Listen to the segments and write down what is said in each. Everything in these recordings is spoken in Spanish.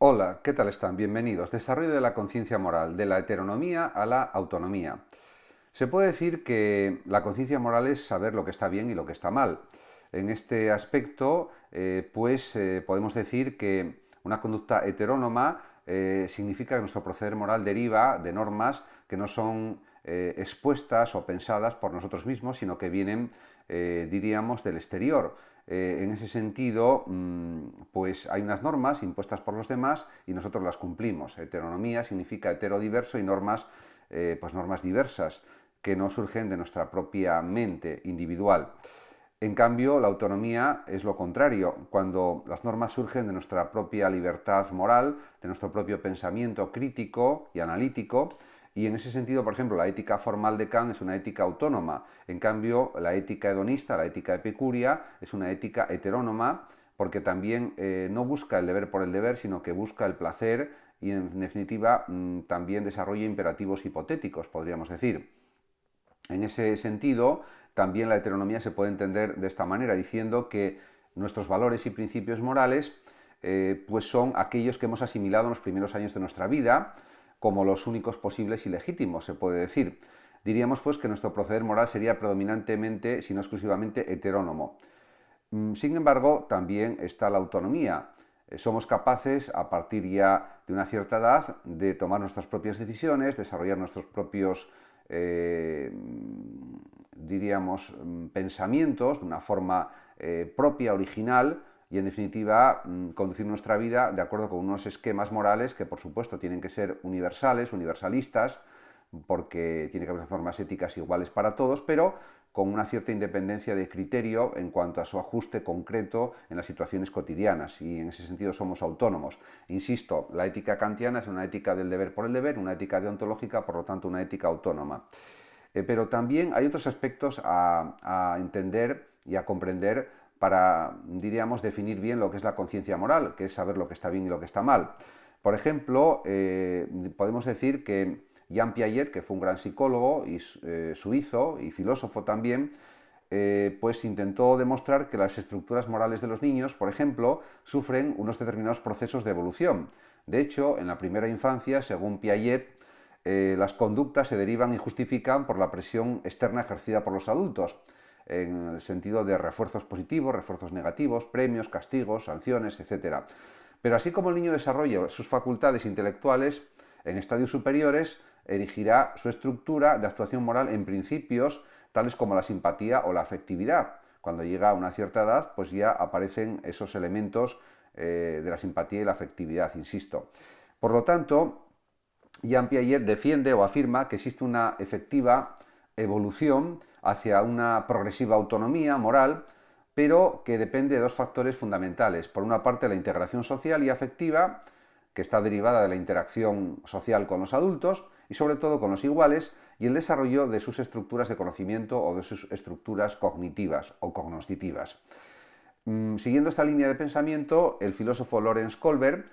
Hola, ¿qué tal están? Bienvenidos. Desarrollo de la conciencia moral, de la heteronomía a la autonomía. Se puede decir que la conciencia moral es saber lo que está bien y lo que está mal. En este aspecto, podemos decir que una conducta heterónoma significa que nuestro proceder moral deriva de normas que no son expuestas o pensadas por nosotros mismos, sino que vienen, diríamos, del exterior. En ese sentido, pues hay unas normas impuestas por los demás y nosotros las cumplimos. Heteronomía significa heterodiverso y normas, pues normas diversas que no surgen de nuestra propia mente individual. En cambio, la autonomía es lo contrario, cuando las normas surgen de nuestra propia libertad moral, de nuestro propio pensamiento crítico y analítico, y en ese sentido, por ejemplo, la ética formal de Kant es una ética autónoma. En cambio, la ética hedonista, la ética epicúrea, es una ética heterónoma porque también no busca el deber por el deber, sino que busca el placer y, en definitiva, también desarrolla imperativos hipotéticos, podríamos decir. En ese sentido, también la heteronomía se puede entender de esta manera, diciendo que nuestros valores y principios morales pues son aquellos que hemos asimilado en los primeros años de nuestra vida como los únicos posibles y legítimos, se puede decir. Diríamos pues que nuestro proceder moral sería predominantemente, si no exclusivamente, heterónomo. Sin embargo, también está la autonomía. Somos capaces, a partir ya de una cierta edad, de tomar nuestras propias decisiones, desarrollar nuestros propios, diríamos, pensamientos de una forma propia, original, y en definitiva conducir nuestra vida de acuerdo con unos esquemas morales que por supuesto tienen que ser universales, universalistas, porque tiene que haber normas éticas iguales para todos, pero con una cierta independencia de criterio en cuanto a su ajuste concreto en las situaciones cotidianas, y en ese sentido somos autónomos. Insisto, la ética kantiana es una ética del deber por el deber, una ética deontológica, por lo tanto una ética autónoma. Pero también hay otros aspectos a entender y a comprender para, diríamos, definir bien lo que es la conciencia moral, que es saber lo que está bien y lo que está mal. Por ejemplo, podemos decir que Jean Piaget, que fue un gran psicólogo y suizo y filósofo también, pues intentó demostrar que las estructuras morales de los niños, por ejemplo, sufren unos determinados procesos de evolución. De hecho, en la primera infancia, según Piaget, las conductas se derivan y justifican por la presión externa ejercida por los adultos, en el sentido de refuerzos positivos, refuerzos negativos, premios, castigos, sanciones, etc. Pero así como el niño desarrolla sus facultades intelectuales, en estadios superiores erigirá su estructura de actuación moral en principios tales como la simpatía o la afectividad. Cuando llega a una cierta edad, pues ya aparecen esos elementos de la simpatía y la afectividad, insisto. Por lo tanto, Jean Piaget defiende o afirma que existe una efectiva evolución hacia una progresiva autonomía moral, pero que depende de dos factores fundamentales. Por una parte, la integración social y afectiva, que está derivada de la interacción social con los adultos y sobre todo con los iguales, y el desarrollo de sus estructuras de conocimiento o de sus estructuras cognitivas o cognoscitivas. Siguiendo esta línea de pensamiento, el filósofo Lawrence Kohlberg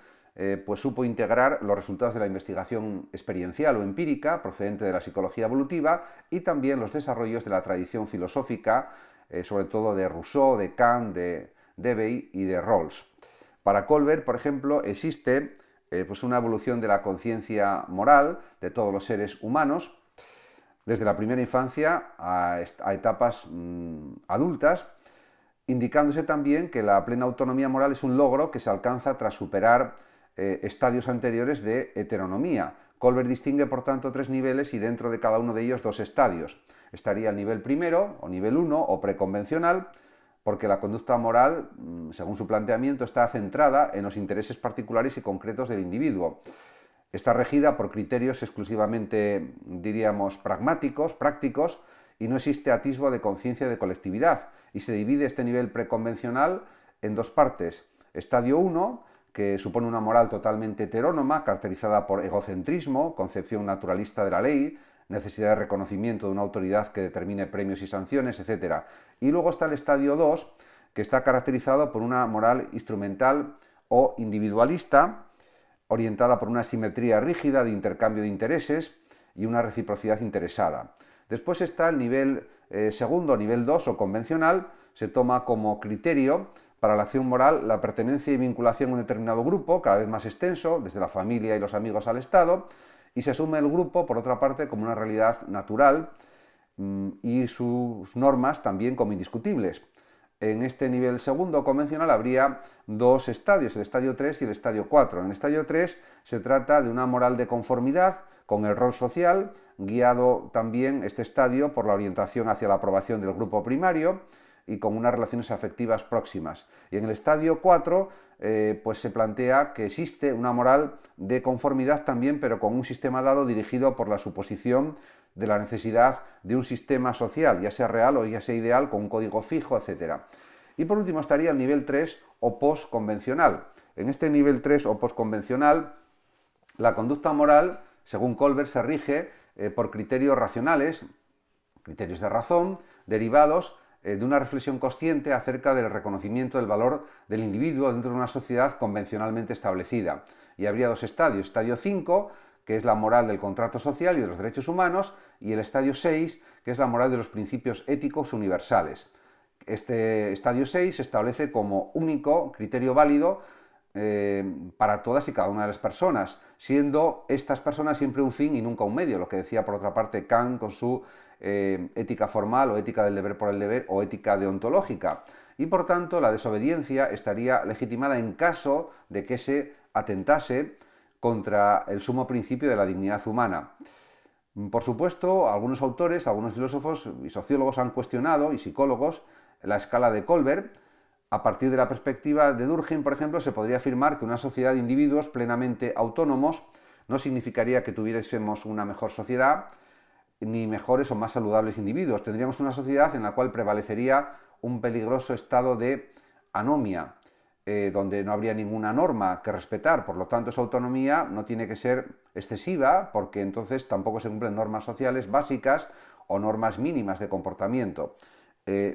pues supo integrar los resultados de la investigación experiencial o empírica procedente de la psicología evolutiva y también los desarrollos de la tradición filosófica, sobre todo de Rousseau, de Kant, de Debye y de Rawls. Para Kohlberg, por ejemplo, existe pues una evolución de la conciencia moral de todos los seres humanos, desde la primera infancia a etapas adultas, indicándose también que la plena autonomía moral es un logro que se alcanza tras superar estadios anteriores de heteronomía. Kohlberg distingue, por tanto, tres niveles y dentro de cada uno de ellos dos estadios. Estaría el nivel primero, o nivel 1, o preconvencional, porque la conducta moral, según su planteamiento, está centrada en los intereses particulares y concretos del individuo. Está regida por criterios exclusivamente, diríamos, pragmáticos, prácticos, y no existe atisbo de conciencia de colectividad. Y se divide este nivel preconvencional en dos partes. Estadio 1, que supone una moral totalmente heterónoma, caracterizada por egocentrismo, concepción naturalista de la ley, necesidad de reconocimiento de una autoridad que determine premios y sanciones, etc. Y luego está el estadio 2, que está caracterizado por una moral instrumental o individualista, orientada por una simetría rígida de intercambio de intereses y una reciprocidad interesada. Después está el nivel segundo, nivel 2 o convencional, se toma como criterio para la acción moral la pertenencia y vinculación a un determinado grupo, cada vez más extenso, desde la familia y los amigos al Estado, y se asume el grupo, por otra parte, como una realidad natural y sus normas también como indiscutibles. En este nivel segundo convencional habría dos estadios, el estadio 3 y el estadio 4. En el estadio 3 se trata de una moral de conformidad con el rol social, guiado también este estadio por la orientación hacia la aprobación del grupo primario y con unas relaciones afectivas próximas. Y en el estadio 4 pues se plantea que existe una moral de conformidad también, pero con un sistema dado dirigido por la suposición de la necesidad de un sistema social, ya sea real o ya sea ideal, con un código fijo, etc. Y por último estaría el nivel 3 o postconvencional. En este nivel 3 o postconvencional, la conducta moral, según Kohlberg, se rige por criterios racionales, criterios de razón, derivados de una reflexión consciente acerca del reconocimiento del valor del individuo dentro de una sociedad convencionalmente establecida. Y habría dos estadios. Estadio 5, que es la moral del contrato social y de los derechos humanos, y el estadio 6, que es la moral de los principios éticos universales. Este estadio 6 se establece como único criterio válido para todas y cada una de las personas, siendo estas personas siempre un fin y nunca un medio, lo que decía por otra parte Kant con su ética formal o ética del deber por el deber o ética deontológica. Y por tanto la desobediencia estaría legitimada en caso de que se atentase contra el sumo principio de la dignidad humana. Por supuesto, algunos autores, algunos filósofos y sociólogos han cuestionado, y psicólogos, la escala de Kohlberg. A partir de la perspectiva de Durkheim, por ejemplo, se podría afirmar que una sociedad de individuos plenamente autónomos no significaría que tuviésemos una mejor sociedad, ni mejores o más saludables individuos. Tendríamos una sociedad en la cual prevalecería un peligroso estado de anomia, donde no habría ninguna norma que respetar. Por lo tanto, esa autonomía no tiene que ser excesiva, porque entonces tampoco se cumplen normas sociales básicas o normas mínimas de comportamiento.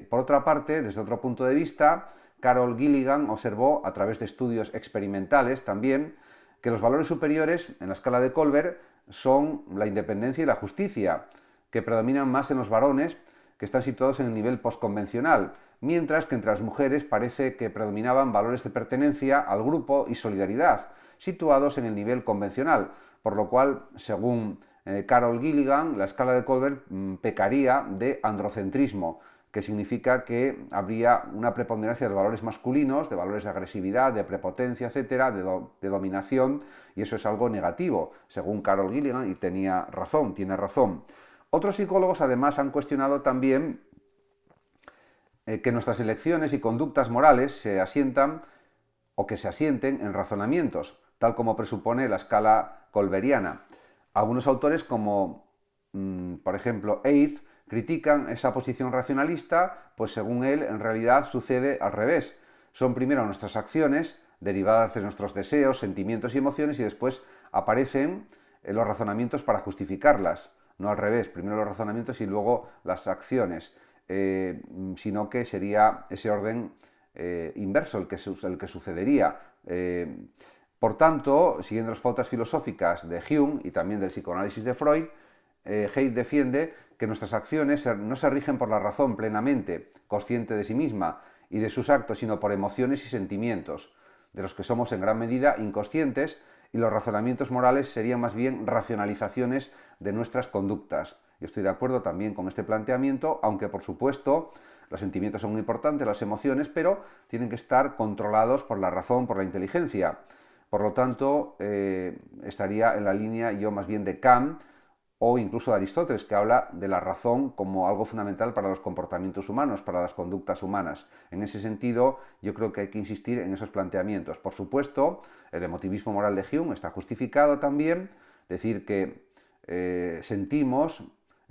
Por otra parte, desde otro punto de vista, Carol Gilligan observó, a través de estudios experimentales también, que los valores superiores en la escala de Kohlberg son la independencia y la justicia, que predominan más en los varones, que están situados en el nivel postconvencional, mientras que entre las mujeres parece que predominaban valores de pertenencia al grupo y solidaridad, situados en el nivel convencional, por lo cual, según Carol Gilligan, la escala de Kohlberg pecaría de androcentrismo, que significa que habría una preponderancia de valores masculinos, de valores de agresividad, de prepotencia, etcétera, de dominación, y eso es algo negativo, según Carol Gilligan, y tiene razón. Otros psicólogos además han cuestionado también que nuestras elecciones y conductas morales se asientan o que se asienten en razonamientos, tal como presupone la escala kohlberiana. Algunos autores, como por ejemplo Eid, critican esa posición racionalista, pues según él en realidad sucede al revés. Son primero nuestras acciones, derivadas de nuestros deseos, sentimientos y emociones, y después aparecen los razonamientos para justificarlas. No al revés, primero los razonamientos y luego las acciones, sino que sería ese orden inverso el que sucedería. Por tanto, siguiendo las pautas filosóficas de Hume y también del psicoanálisis de Freud, Haidt defiende que nuestras acciones no se rigen por la razón plenamente consciente de sí misma y de sus actos, sino por emociones y sentimientos, de los que somos en gran medida inconscientes, y los razonamientos morales serían más bien racionalizaciones de nuestras conductas. Yo estoy de acuerdo también con este planteamiento, aunque por supuesto los sentimientos son muy importantes, las emociones, pero tienen que estar controlados por la razón, por la inteligencia. Por lo tanto, estaría en la línea yo más bien de Kant, o incluso de Aristóteles, que habla de la razón como algo fundamental para los comportamientos humanos, para las conductas humanas. En ese sentido, yo creo que hay que insistir en esos planteamientos. Por supuesto, el emotivismo moral de Hume está justificado también, decir que sentimos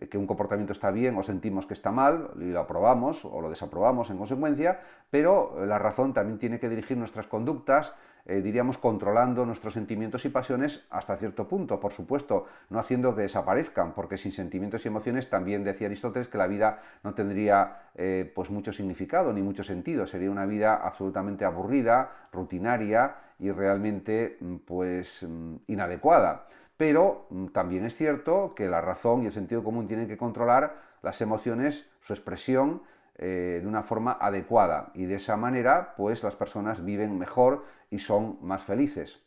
que un comportamiento está bien o sentimos que está mal y lo aprobamos o lo desaprobamos en consecuencia, pero la razón también tiene que dirigir nuestras conductas, diríamos, controlando nuestros sentimientos y pasiones hasta cierto punto, por supuesto, no haciendo que desaparezcan, porque sin sentimientos y emociones también decía Aristóteles que la vida no tendría pues mucho significado ni mucho sentido, sería una vida absolutamente aburrida, rutinaria y realmente pues inadecuada. Pero también es cierto que la razón y el sentido común tienen que controlar las emociones, su expresión de una forma adecuada, y de esa manera pues las personas viven mejor y son más felices.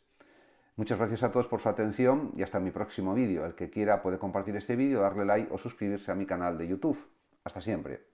Muchas gracias a todos por su atención y hasta mi próximo vídeo. El que quiera puede compartir este vídeo, darle like o suscribirse a mi canal de YouTube. Hasta siempre.